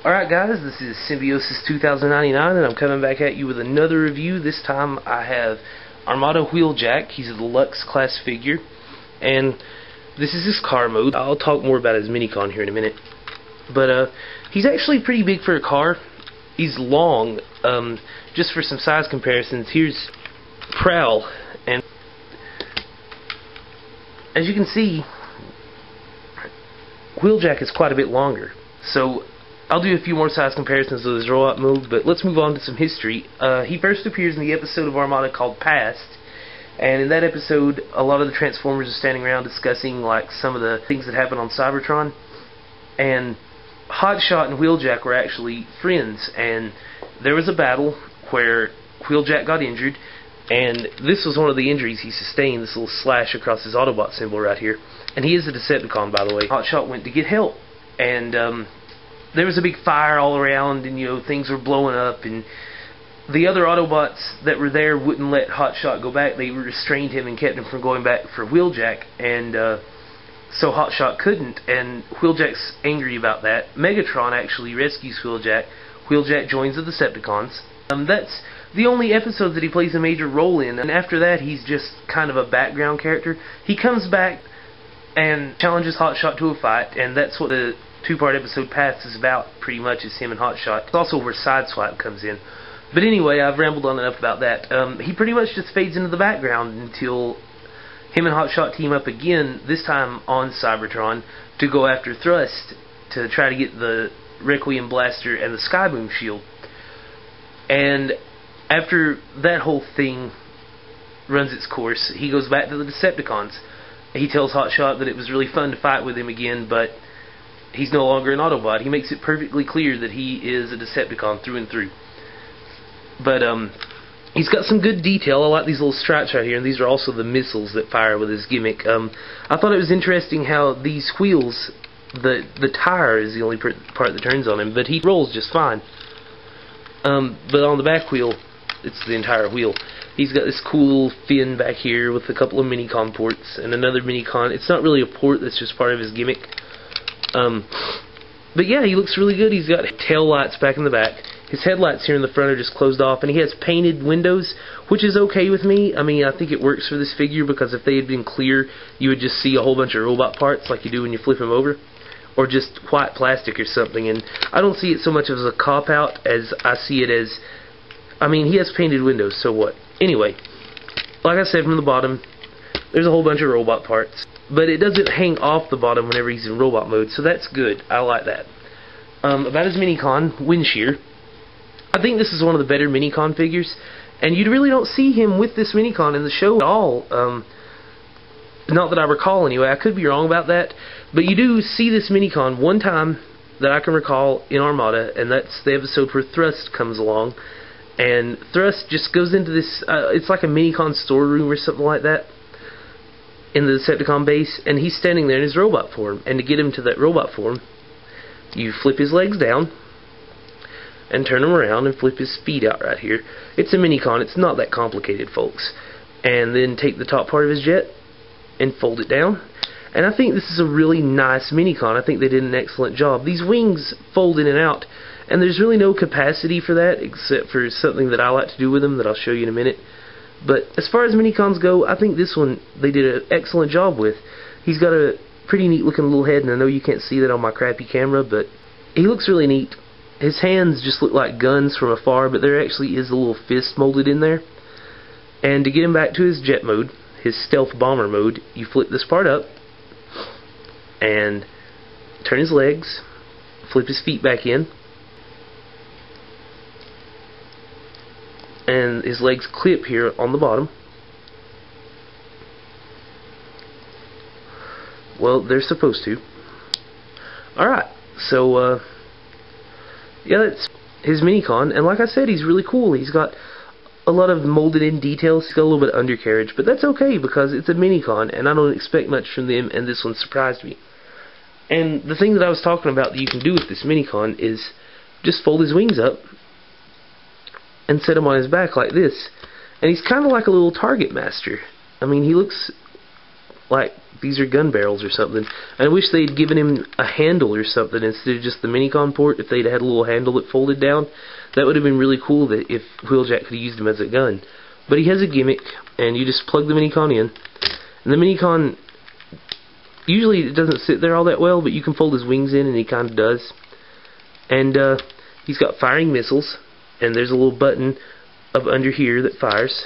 Alright guys, this is Symbiosis 2099 and I'm coming back at you with another review. This time I have Armada Wheeljack. He's a deluxe class figure and this is his car mode. I'll talk more about his minicon here in a minute. But he's actually pretty big for a car. He's long. Just for some size comparisons, here's Prowl, and as you can see, Wheeljack is quite a bit longer. So I'll do a few more size comparisons of his roll-out mode, but let's move on to some history. He first appears in the episode of Armada called Past, and in that episode, a lot of the Transformers are standing around discussing like some of the things that happened on Cybertron, and Hotshot and Wheeljack were actually friends, and there was a battle where Wheeljack got injured, and this was one of the injuries he sustained, this little slash across his Autobot symbol right here. And he is a Decepticon, by the way. Hotshot went to get help, and there was a big fire all around, and things were blowing up, and the other Autobots that were there wouldn't let Hotshot go back. They restrained him and kept him from going back for Wheeljack, and so Hotshot couldn't, and Wheeljack's angry about that. Megatron actually rescues Wheeljack. Wheeljack joins the Decepticons. That's the only episode that he plays a major role in, and after that he's just kind of a background character. He comes back and challenges Hotshot to a fight, and that's what the two-part episode Past is about, pretty much, is him and Hotshot. It's also where Sideswipe comes in. But anyway, I've rambled on enough about that. He pretty much just fades into the background until him and Hotshot team up again, this time on Cybertron, to go after Thrust to try to get the Requiem Blaster and the Skyboom Shield. And after that whole thing runs its course, he goes back to the Decepticons. He tells Hotshot that it was really fun to fight with him again, but he's no longer an Autobot. He makes it perfectly clear that he is a Decepticon through and through. But he's got some good detail. I like these little stripes right here, and these are also the missiles that fire with his gimmick. I thought it was interesting how these wheels, the tire is the only part that turns on him, but he rolls just fine. But on the back wheel, it's the entire wheel. He's got this cool little fin back here with a couple of minicon ports and another minicon. It's not really a port, that's just part of his gimmick. But yeah, he looks really good. He's got tail lights back in the back. His headlights here in the front are just closed off, and he has painted windows, which is okay with me. I mean, I think it works for this figure, because if they had been clear, you would just see a whole bunch of robot parts like you do when you flip him over, or just white plastic or something. And I don't see it so much as a cop-out as I see it as, I mean, he has painted windows, so what? Anyway, like I said, from the bottom, there's a whole bunch of robot parts, but it doesn't hang off the bottom whenever he's in robot mode, so that's good. I like that. About his minicon, Windshear, I think this is one of the better minicon figures, and you really don't see him with this minicon in the show at all. Not that I recall anyway. I could be wrong about that, but you do see this minicon one time that I can recall in Armada, and that's the episode where Thrust comes along. And Thrust just goes into this, it's like a minicon storeroom or something like that, in the Decepticon base, and he's standing there in his robot form. And to get him to that robot form, you flip his legs down, and turn him around, and flip his feet out right here. It's a minicon, it's not that complicated, folks. And then take the top part of his jet, and fold it down. And I think this is a really nice minicon. I think they did an excellent job. These wings fold in and out, and there's really no capacity for that, except for something that I like to do with them that I'll show you in a minute. But as far as minicons go, I think this one they did an excellent job with. He's got a pretty neat looking little head, and I know you can't see that on my crappy camera, but he looks really neat. His hands just look like guns from afar, but there actually is a little fist molded in there. And to get him back to his jet mode, his stealth bomber mode, you flip this part up, and turn his legs, flip his feet back in, and his legs clip here on the bottom. Well, they're supposed to. Alright, so yeah, that's his minicon, and like I said, he's really cool. He's got a lot of molded in details. He's got a little bit of undercarriage, but that's okay because it's a minicon, and I don't expect much from them, and this one surprised me. And the thing that I was talking about that you can do with this minicon is just fold his wings up and set him on his back like this, and he's kind of like a little target master. I mean, he looks like these are gun barrels or something. And I wish they'd given him a handle or something instead of just the minicon port. If they'd had a little handle that folded down, that would have been really cool, that if Wheeljack could have used him as a gun. But he has a gimmick, and you just plug the minicon in. And the minicon, usually it doesn't sit there all that well, but you can fold his wings in, and he kind of does. And he's got firing missiles, and there's a little button up under here that fires.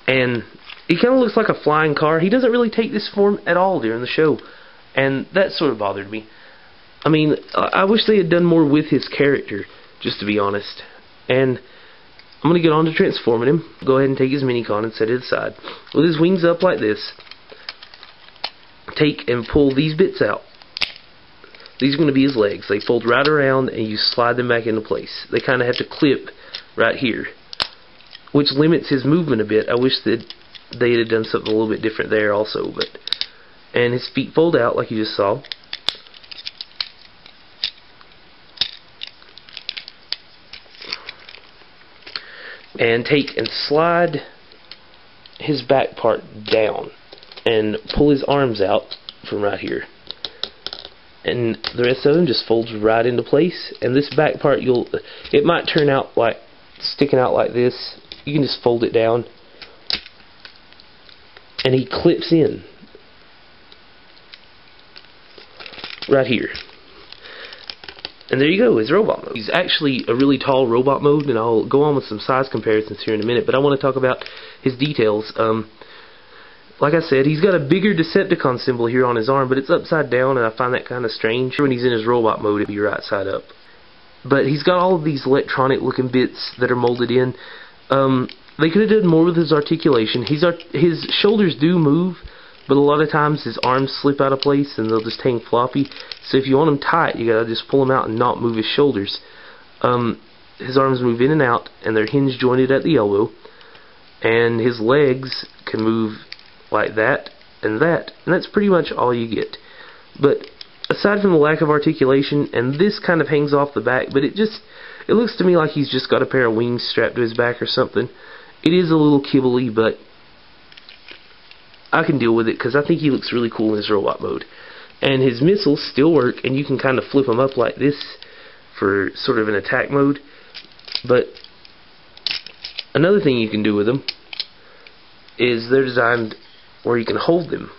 And he kind of looks like a flying car. He doesn't really take this form at all during the show, and that sort of bothered me. I mean, I wish they had done more with his character, just to be honest. And I'm going to get on to transforming him. Go ahead and take his minicon and set it aside. With his wings up like this, take and pull these bits out. These are going to be his legs. They fold right around, and you slide them back into place. They kind of have to clip right here, which limits his movement a bit. I wish that they had done something a little bit different there also. And his feet fold out like you just saw. And take and slide his back part down and pull his arms out from right here. And the rest of him just folds right into place. And this back part, it might turn out like sticking out like this. You can just fold it down, and he clips in right here. And there you go, his robot mode. He's actually a really tall robot mode, and I'll go on with some size comparisons here in a minute, but I want to talk about his details. Like I said, he's got a bigger Decepticon symbol here on his arm, but it's upside down, and I find that kind of strange. When he's in his robot mode, it'd be right side up. But he's got all of these electronic looking bits that are molded in. They could have done more with his articulation. His shoulders do move, but a lot of times his arms slip out of place and they'll just hang floppy. So if you want them tight, you gotta just pull them out and not move his shoulders. His arms move in and out, and they're hinge jointed at the elbow. And his legs can move like that, and that's pretty much all you get. But aside from the lack of articulation, and this kind of hangs off the back, but it looks to me like he's just got a pair of wings strapped to his back or something. It is a little kibbly, but I can deal with it because I think he looks really cool in his robot mode. And his missiles still work, and you can kind of flip them up like this for sort of an attack mode. But another thing you can do with them is they're designed where you can hold them.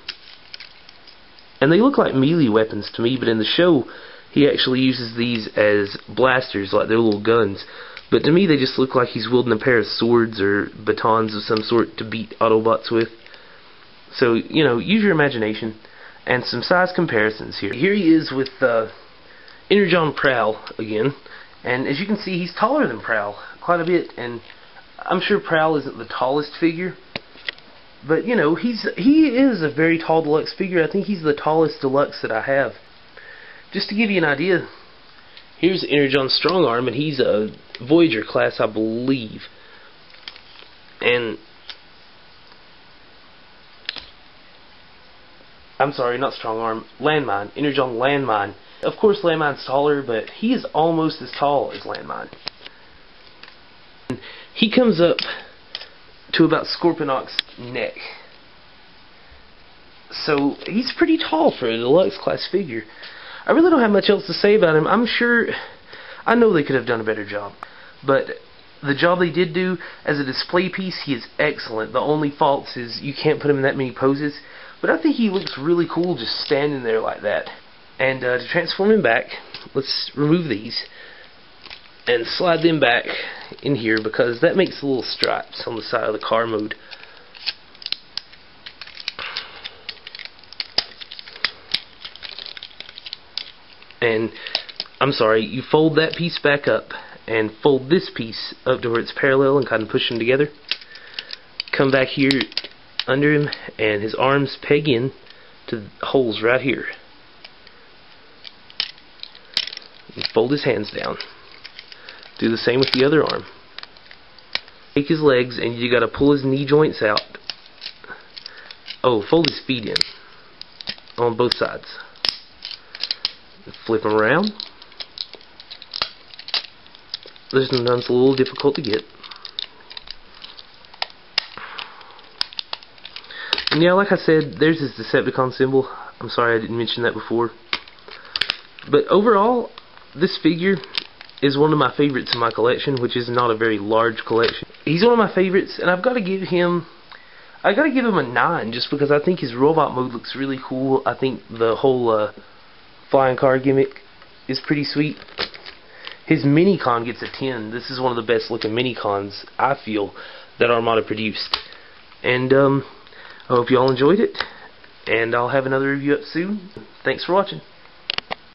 And they look like melee weapons to me, but in the show he actually uses these as blasters, like they're little guns. But to me they just look like he's wielding a pair of swords or batons of some sort to beat Autobots with. So, you know, use your imagination. And some size comparisons here. Here he is with Energon Prowl again. And as you can see, he's taller than Prowl quite a bit. And I'm sure Prowl isn't the tallest figure, but you know, he is a very tall deluxe figure. I think he's the tallest deluxe that I have. Just to give you an idea, here's Energon's strong arm, and he's a Voyager class, I believe. And I'm sorry, not strong arm, landmine, Energon landmine. Of course, landmine's taller, but he is almost as tall as landmine. And he comes up to about Scorponok's neck. So he's pretty tall for a deluxe class figure. I really don't have much else to say about him. I know they could have done a better job, but the job they did do as a display piece, he is excellent. The only fault is you can't put him in that many poses, but I think he looks really cool just standing there like that. And to transform him back, let's remove these and slide them back in here, because that makes the little stripes on the side of the car mode. And I'm sorry, you fold that piece back up and fold this piece up to where it's parallel and kind of push them together. Come back here under him, and his arms peg in to the holes right here. And fold his hands down. Do the same with the other arm. Take his legs, and you gotta pull his knee joints out. Oh, fold his feet in on both sides. Flip him around. This one's a little difficult to get. And yeah, like I said, there's his Decepticon symbol. I'm sorry I didn't mention that before. But overall, this figure is one of my favorites in my collection, which is not a very large collection. He's one of my favorites, and I've got to give him a 9, just because I think his robot mode looks really cool. I think the whole flying car gimmick is pretty sweet. His Minicon gets a 10. This is one of the best looking Minicons, I feel, that Armada produced. And I hope you all enjoyed it, and I'll have another review up soon. Thanks for watching.